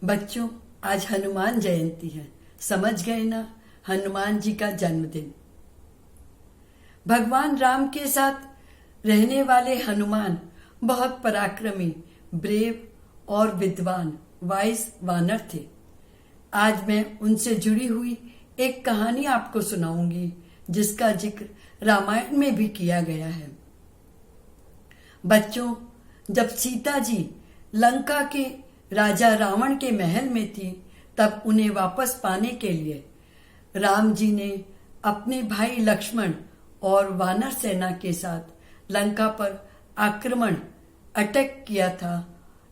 बच्चों, आज हनुमान जयंती है। समझ गए ना? हनुमान जी का जन्मदिन। भगवान राम के साथ रहने वाले हनुमान बहुत पराक्रमी, ब्रेव और विद्वान वाइस वानर थे। आज मैं उनसे जुड़ी हुई एक कहानी आपको सुनाऊंगी जिसका जिक्र रामायण में भी किया गया है। बच्चों, जब सीता जी लंका के राजा रावण के महल में थी, तब उन्हें वापस पाने के लिए राम जी ने अपने भाई लक्ष्मण और वानर सेना के साथ लंका पर आक्रमण अटैक किया था।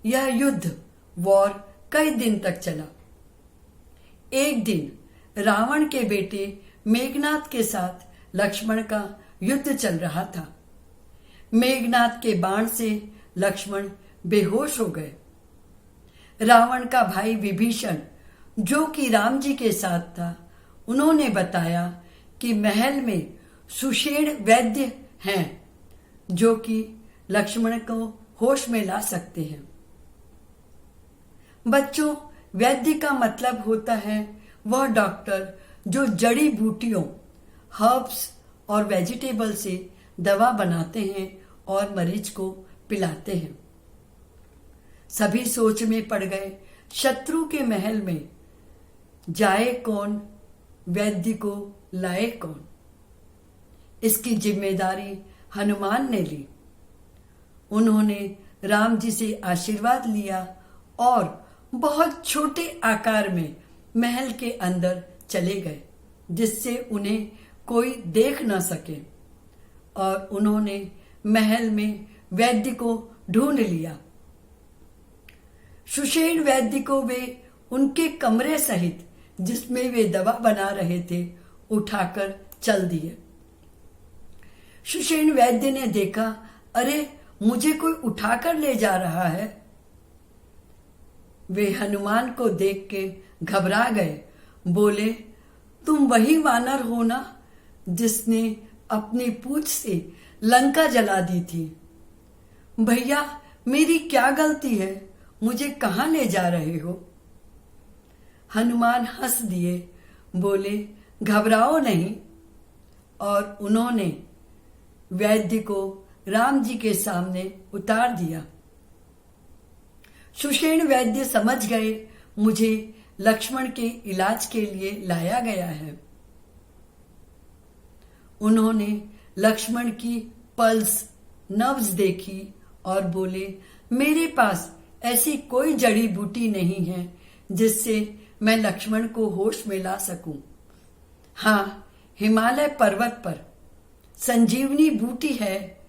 यह युद्ध वॉर कई दिन तक चला। एक दिन रावण के बेटे मेघनाद के साथ लक्ष्मण का युद्ध चल रहा था। मेघनाद के बाण से लक्ष्मण बेहोश हो गए। रावण का भाई विभीषण, जो कि राम जी के साथ था, उन्होंने बताया कि महल में सुषेण वैद्य हैं जो कि लक्ष्मण को होश में ला सकते हैं। बच्चों, वैद्य का मतलब होता है वह डॉक्टर जो जड़ी बूटियों, हर्ब्स और वेजिटेबल से दवा बनाते हैं और मरीज को पिलाते हैं। सभी सोच में पड़ गए, शत्रु के महल में जाए कौन, वैद्य को लाए कौन। इसकी जिम्मेदारी हनुमान ने ली। उन्होंने राम जी से आशीर्वाद लिया और बहुत छोटे आकार में महल के अंदर चले गए जिससे उन्हें कोई देख न सके, और उन्होंने महल में वैद्य को ढूंढ लिया। सुषेण वैद्य को वे उनके कमरे सहित जिसमें वे दवा बना रहे थे उठाकर चल दिए। सुषेण वैद्य ने देखा, अरे मुझे कोई उठाकर ले जा रहा है। वे हनुमान को देख के घबरा गए। बोले, तुम वही वानर हो ना जिसने अपनी पूंछ से लंका जला दी थी। भैया, मेरी क्या गलती है? मुझे कहां ले जा रहे हो? हनुमान हंस दिए, बोले, घबराओ नहीं। और उन्होंने वैद्य को राम जी के सामने उतार दिया। सुषेण वैद्य समझ गए, मुझे लक्ष्मण के इलाज के लिए लाया गया है। उन्होंने लक्ष्मण की पल्स, नर्व्स देखी और बोले, मेरे पास ऐसी कोई जड़ी बूटी नहीं है जिससे मैं लक्ष्मण को होश में ला सकूं। हाँ, हिमालय पर्वत पर संजीवनी बूटी है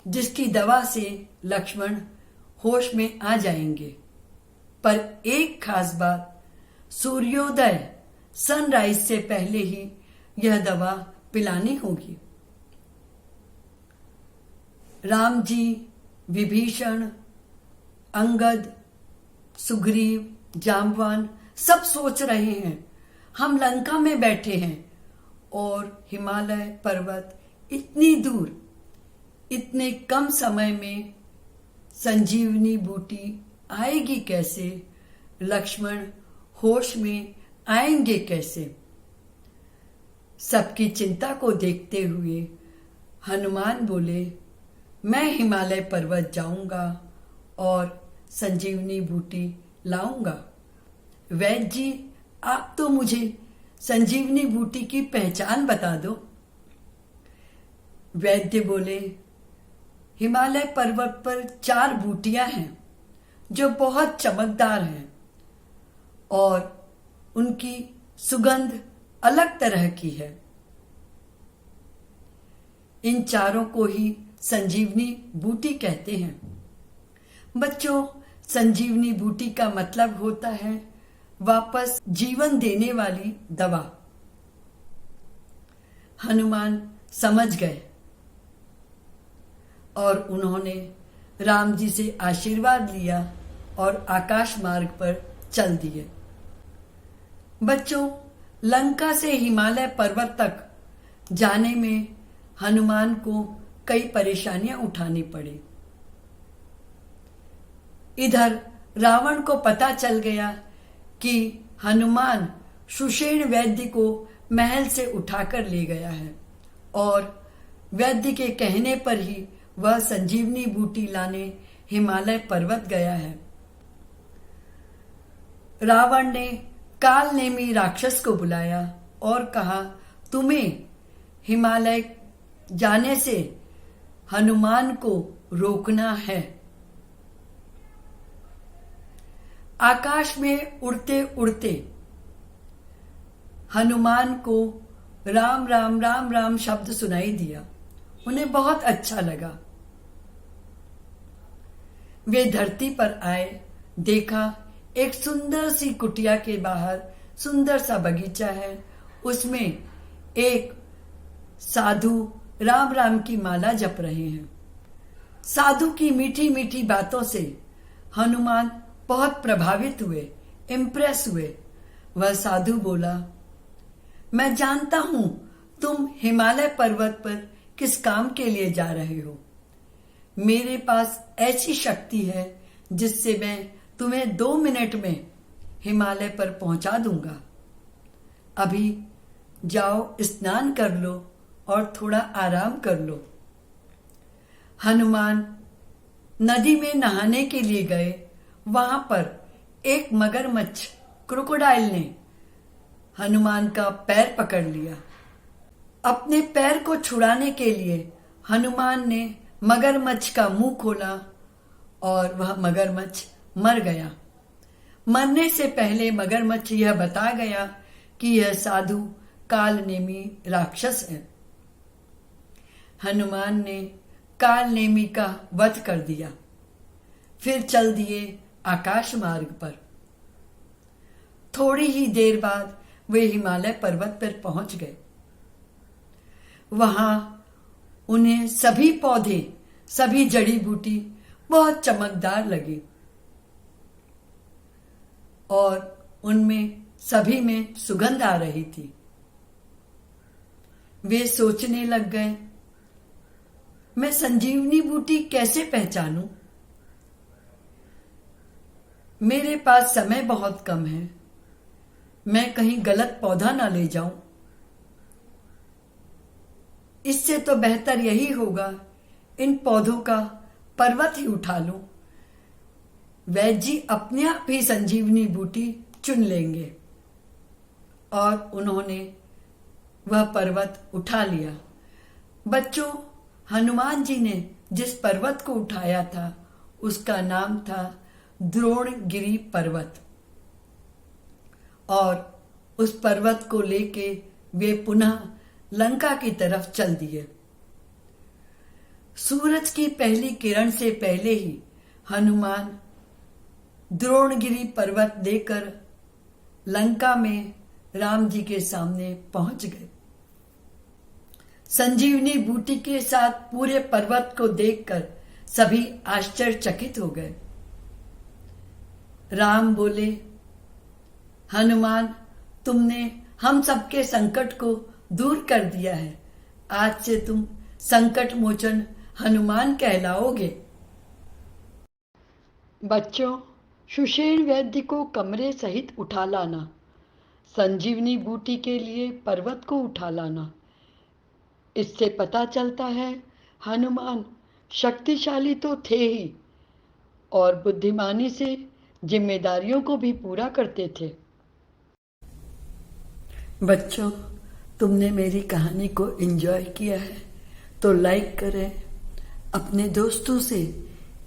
जिसकी दवा से लक्ष्मण होश में आ जाएंगे। पर एक खास बात, सूर्योदय, सनराइज से पहले ही यह दवा पिलानी होगी। राम जी, विभीषण, अंगद, सुग्रीव, जाम्बवान सब सोच रहे हैं, हम लंका में बैठे हैं और हिमालय पर्वत इतनी दूर, इतने कम समय में संजीवनी बूटी आएगी कैसे? लक्ष्मण होश में आएंगे कैसे? सबकी चिंता को देखते हुए हनुमान बोले, मैं हिमालय पर्वत जाऊंगा और संजीवनी बूटी लाऊंगा। वैद्य जी, आप तो मुझे संजीवनी बूटी की पहचान बता दो। वैद्य बोले, हिमालय पर्वत पर 4 बूटियां हैं जो बहुत चमकदार हैं और उनकी सुगंध अलग तरह की है। इन चारों को ही संजीवनी बूटी कहते हैं। बच्चों, संजीवनी बूटी का मतलब होता है वापस जीवन देने वाली दवा। हनुमान समझ गए और उन्होंने राम जी से आशीर्वाद लिया और आकाश मार्ग पर चल दिए। बच्चों, लंका से हिमालय पर्वत तक जाने में हनुमान को कई परेशानियां उठानी पड़ी। इधर रावण को पता चल गया कि हनुमान सुषेण वैद्य को महल से उठाकर ले गया है और वैद्य के कहने पर ही वह संजीवनी बूटी लाने हिमालय पर्वत गया है। रावण ने कालनेमी राक्षस को बुलाया और कहा, तुम्हें हिमालय जाने से हनुमान को रोकना है। आकाश में उड़ते उड़ते हनुमान को राम राम राम राम शब्द सुनाई दिया। उन्हें बहुत अच्छा लगा। वे धरती पर आए, देखा एक सुंदर सी कुटिया के बाहर सुंदर सा बगीचा है। उसमें एक साधु राम राम की माला जप रहे हैं। साधु की मीठी मीठी बातों से हनुमान बहुत प्रभावित हुए, इम्प्रेस हुए। वह साधु बोला, मैं जानता हूं तुम हिमालय पर्वत पर किस काम के लिए जा रहे हो। मेरे पास ऐसी शक्ति है जिससे मैं तुम्हें 2 मिनट में हिमालय पर पहुंचा दूंगा। अभी जाओ, स्नान कर लो और थोड़ा आराम कर लो। हनुमान नदी में नहाने के लिए गए। वहां पर एक मगरमच्छ क्रोकोडाइल ने हनुमान का पैर पकड़ लिया। अपने पैर को छुड़ाने के लिए हनुमान ने मगरमच्छ का मुंह खोला और वह मगरमच्छ मर गया। मरने से पहले मगरमच्छ यह बता गया कि यह साधु कालनेमी राक्षस है। हनुमान ने कालनेमी का वध कर दिया। फिर चल दिए आकाश मार्ग पर। थोड़ी ही देर बाद वे हिमालय पर्वत पर पहुंच गए। वहां उन्हें सभी पौधे, सभी जड़ी बूटी बहुत चमकदार लगी और उनमें सभी में सुगंध आ रही थी। वे सोचने लग गए, मैं संजीवनी बूटी कैसे पहचानूं? मेरे पास समय बहुत कम है। मैं कहीं गलत पौधा ना ले जाऊं। इससे तो बेहतर यही होगा इन पौधों का पर्वत ही उठा लूं। वैद्य जी अपने आप ही संजीवनी बूटी चुन लेंगे। और उन्होंने वह पर्वत उठा लिया। बच्चों, हनुमान जी ने जिस पर्वत को उठाया था उसका नाम था द्रोणगिरी पर्वत। और उस पर्वत को लेके वे पुनः लंका की तरफ चल दिए। सूरज की पहली किरण से पहले ही हनुमान द्रोणगिरी पर्वत लेकर लंका में राम जी के सामने पहुंच गए। संजीवनी बूटी के साथ पूरे पर्वत को देखकर सभी आश्चर्यचकित हो गए। राम बोले, हनुमान, तुमने हम सबके संकट को दूर कर दिया है। आज से तुम संकट मोचन हनुमान कहलाओगे। बच्चों, सुषेण वैद्य को कमरे सहित उठा लाना, संजीवनी बूटी के लिए पर्वत को उठा लाना। इससे पता चलता है हनुमान शक्तिशाली तो थे ही और बुद्धिमानी से जिम्मेदारियों को भी पूरा करते थे। बच्चों, तुमने मेरी कहानी को एंजॉय किया है तो लाइक करें, अपने दोस्तों से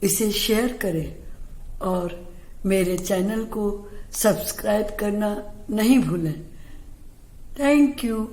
इसे शेयर करें और मेरे चैनल को सब्सक्राइब करना नहीं भूलें। Thank you.